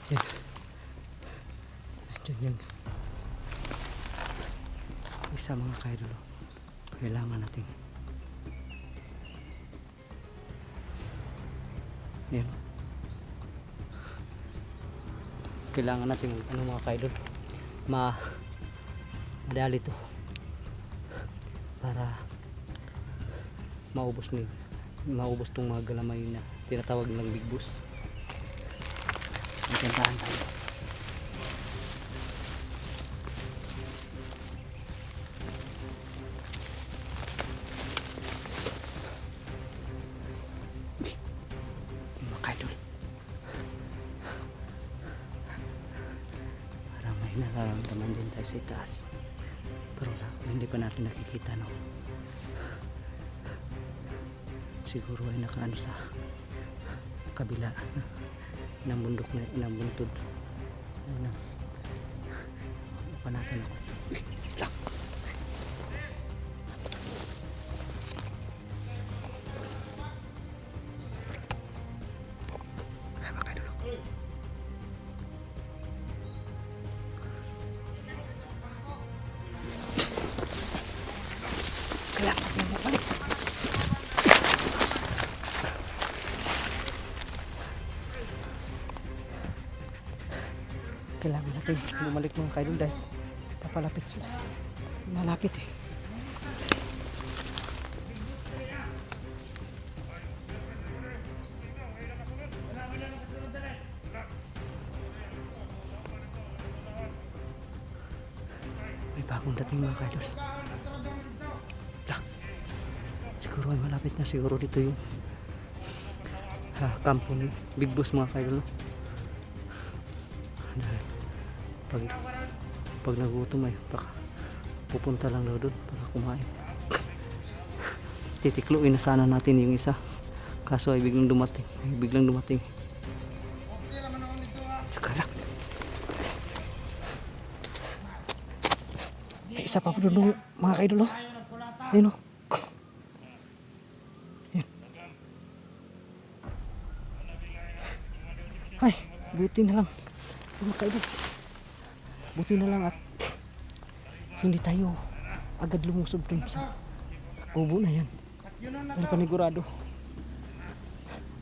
Yan. Diyan yan. Isa mga kaidol. Kailangan natin. Yan. Kailangan natin ano mga kaidol, madali to para maubos tong mga galamay na tinatawag ng big boss. Ikantahan tayo. Mga kaidol, parang may nararamdaman din tayo sa itaas, pero hindi pa natin nakikita, no? Siguro ay nakaano sa kabila ng bundok na inabuntod. Ano pa natin ako. Kaya balik. Kailangan natin bumalik mga kaidol dahil papalapit sila. Malapit eh. May bagong dating mga kaidol. Siguro ay malapit na. Siguro dito yung kampo ni Big Boss mga kaidol. Pag nagutom ay baka pupunta lang daw doon para kumain. Titikluin na sana natin yung isa, kaso ay biglang dumating. Tsaka lang may isa pa po doon mga kaidol. Ayun o. Ay, buti na lang mga kaidol. Buti na lang at hindi tayo agad lumusob dun sa kubo na yan. Dahil panigurado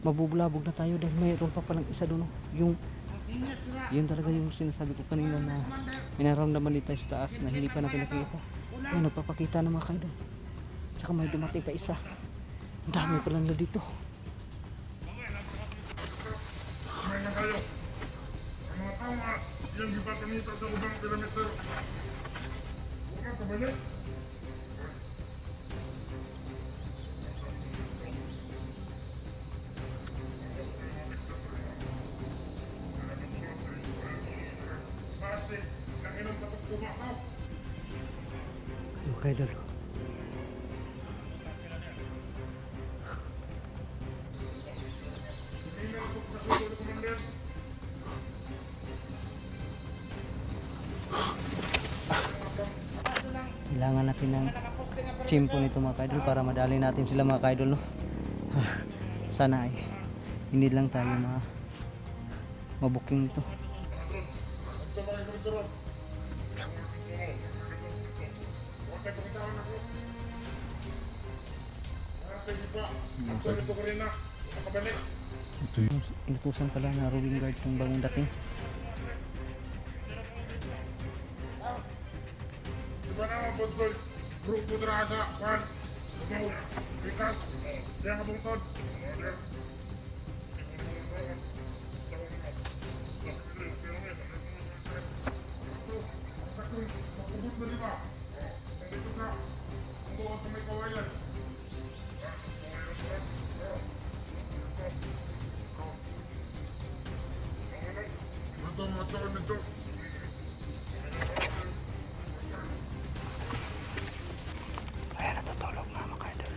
mabubulabog na tayo dahil mayroon pa palang isa doon. Yun talaga yung sinasabi ko kanina na minaramdaman dito sa taas na hindi pa natin nakikita. Ay, nagpapakita ng mga kaidol. Tsaka may dumating pa isa. Ang dami pa lang na dito. Yang dipatanita sa ubang kilometer. Bukan kabalik. Masih nak inom tapos kumakaw. Okay dalo. Kailangan natin ng chimpo nito mga kaidol para madali natin sila mga kaidol, no? Sana ay hindi lang tayo mabuking ito. Ito yung inutusan pala na rolling guard ng bagong dating. Grupo Drasa, Juan, Vikas, yang bungkod. Makubot na lima. Nandito ka. Kumuha sa may kawayan. Ito. Ayan, natutulog na mga kaidol.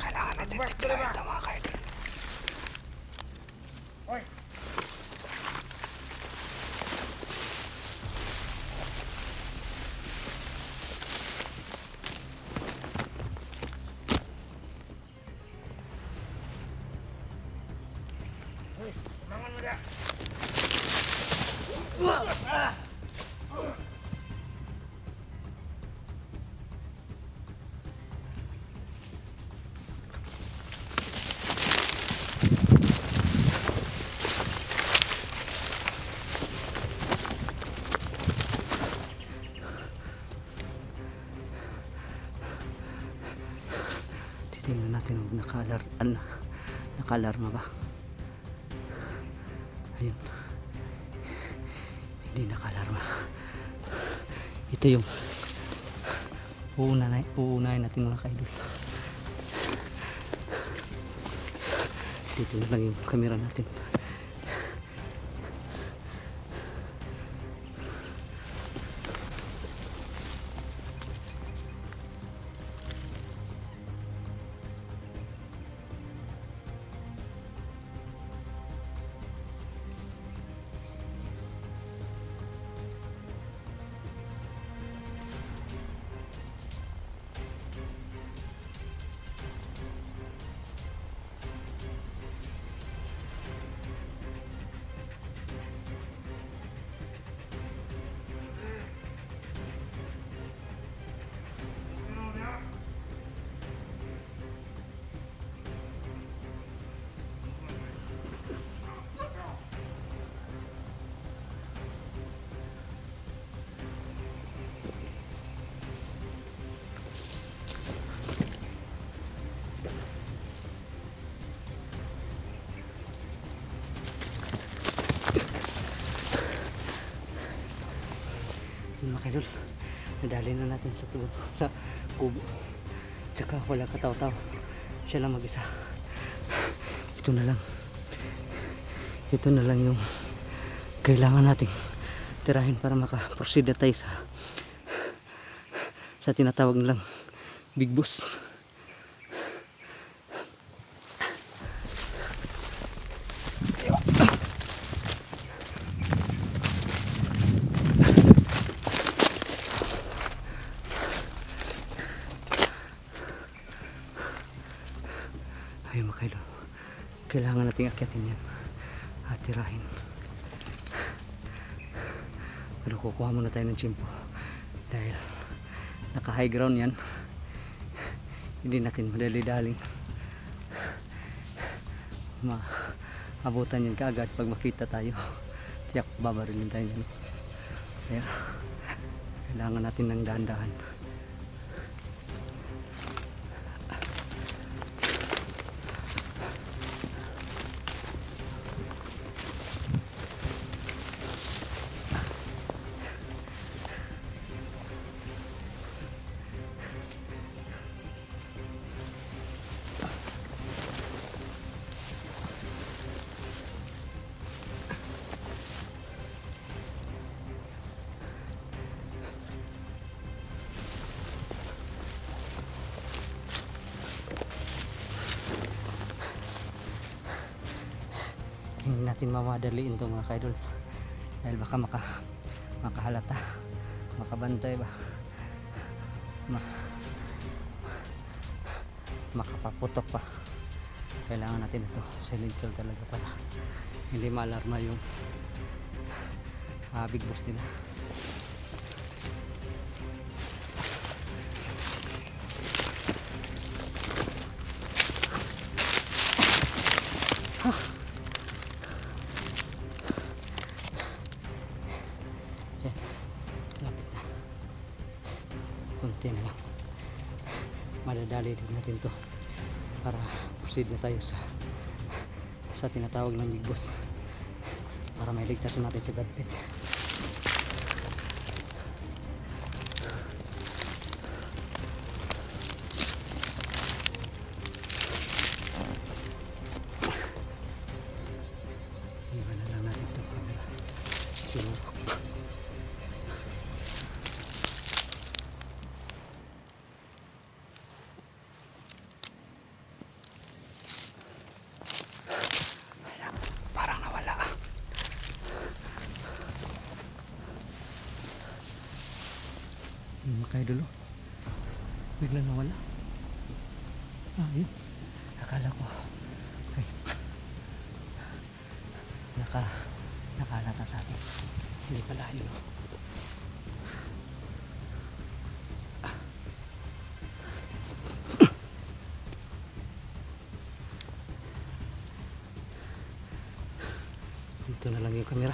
Kailangan natin tignan ito mga kaidol. Titingnan natin kung naka-alarma ba. Ayun, hindi naka-alarma. Ito yung uunahin natin mga kaidol. Dito na lang yung camera natin. Mga kaidol, nadali na natin sa kubo. Tsaka wala kataw-taw, siya lang mag-isa. Ito na lang yung kailangan nating tirahin para maka-proceed na tayo sa tinatawag nilang Big Boss. Ayun mga kaidol, kailangan nating akyatin yan at tirahin. Pero kukuha muna tayo ng tsimpo dahil naka high ground yan, hindi natin madali-daling maabutan yan kaagad. Pag makita tayo, tiyak babarilin tayo yan. Kaya kailangan natin ng dahan-dahan. Hindi natin mamadaliin ito mga kaidol dahil baka makahalata, makabantay ba, makapaputok pa. Kailangan natin ito silential talaga para hindi maalarma yung Big Boss nila. Kunti na lang, madadali din natin to para proceed na tayo sa tinatawag ng Big Boss para may ligtas natin sa gadget. Iwan na lang natin itong camera siguro. Kaidol, bigla nawala. Yun, akala ko nakalata sa atin. Hindi pala yun. Dito na lang yung camera.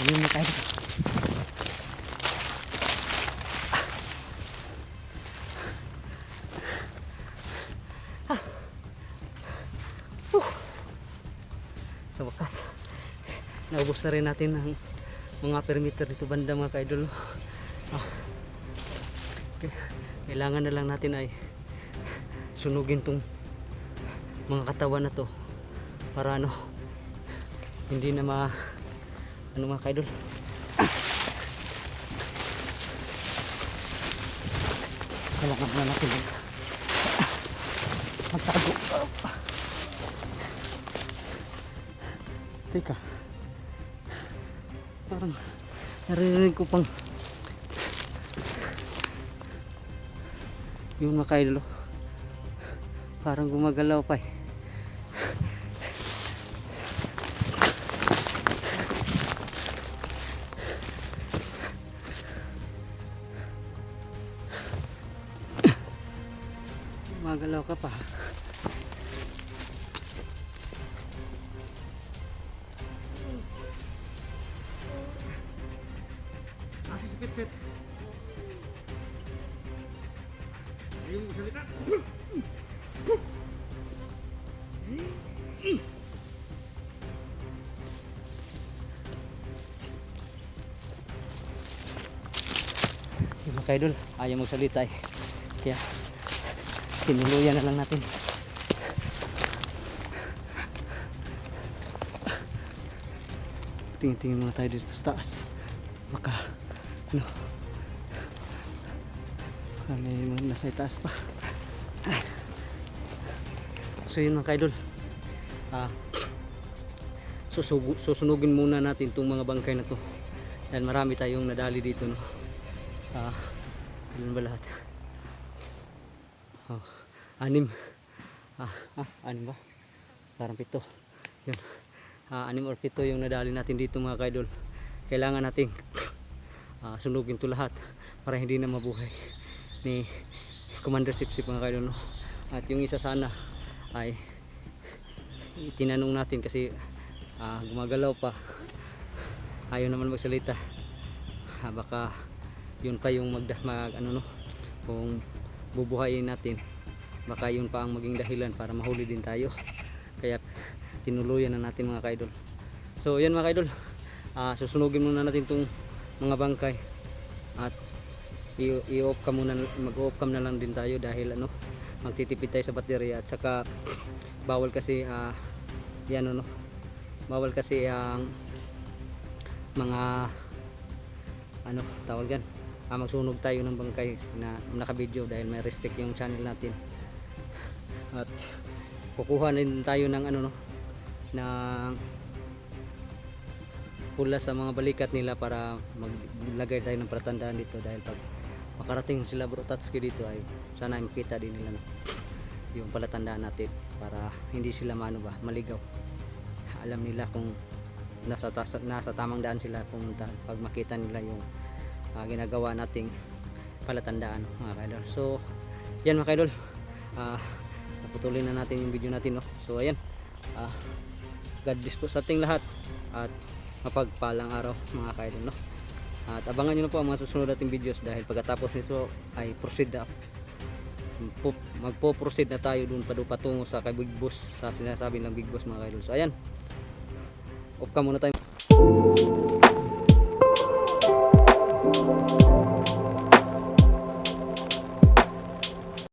Ayun na tayo. Sa wakas, naubos na rin natin ang mga perimeter dito banda mga ka-idol. Kailangan na lang natin ay sunugin tong mga katawan na to para hindi na mga ka-idol. Kailangan na natin magtago. Teka, parang narinig ko pang yung mga ka-idol, parang gumagalaw pa eh. Gumagalaw ka pa. Pit. Ayun salita. Yung mga ka-idol, ayaw magsalita eh. Kaya sinuluyan na lang natin. Tingin-tingin muna tayo dito sa taas. Baka may nasa itaas pa. So yun mga ka-idol, susunugin muna natin itong mga bangkay na to dahil marami tayong nadali dito, no? Ilan ba lahat? Anim. Anim ba? Parang 7. Yun. 6 or 7 yung nadali natin dito mga ka-idol. Kailangan nating sunugin to lahat para hindi na mabuhay ni Commander Sipsip mga ka-idol, no? At yung isa sana ay tinanong natin kasi gumagalaw pa, ayaw naman magsalita. Baka yun pa yung ano no, kung bubuhayin natin, baka yun pa ang maging dahilan para mahuli din tayo. Kaya tinuluyan na natin mga kaidol. So yan mga kaidol, susunugin muna natin tong mga bangkay at i-off ka muna, mag-off cam na lang din tayo dahil ano, magtitipid tayo sa baterya. At saka bawal kasi yan ano, bawal kasi ang mga ano tawag yan, magsunog tayo ng bangkay na naka-video dahil may restrict yung channel natin. At kukuha din tayo ng ano no, ng pula sa mga balikat nila para maglagay tayo ng palatandaan dito, dahil pag makarating sila Bro Tatsuki dito ay sana ay makita din nila no, yung palatandaan natin para hindi sila maligaw. Alam nila kung nasa tamang daan sila pumunta pag makita nila yung ginagawa nating palatandaan mga kaidol. So yan mga kaidol, naputuloy na natin yung video natin no. So ayan, God bless po sa ating lahat at mapagpalang araw mga kaidol no. At abangan nyo na po ang mga susunod nating videos dahil pagkatapos nito ay magpo-proceed na tayo dun patungo sa kay Big Boss, sa sinasabi ng Big Boss mga kaidol. So ayan, off ka muna tayo.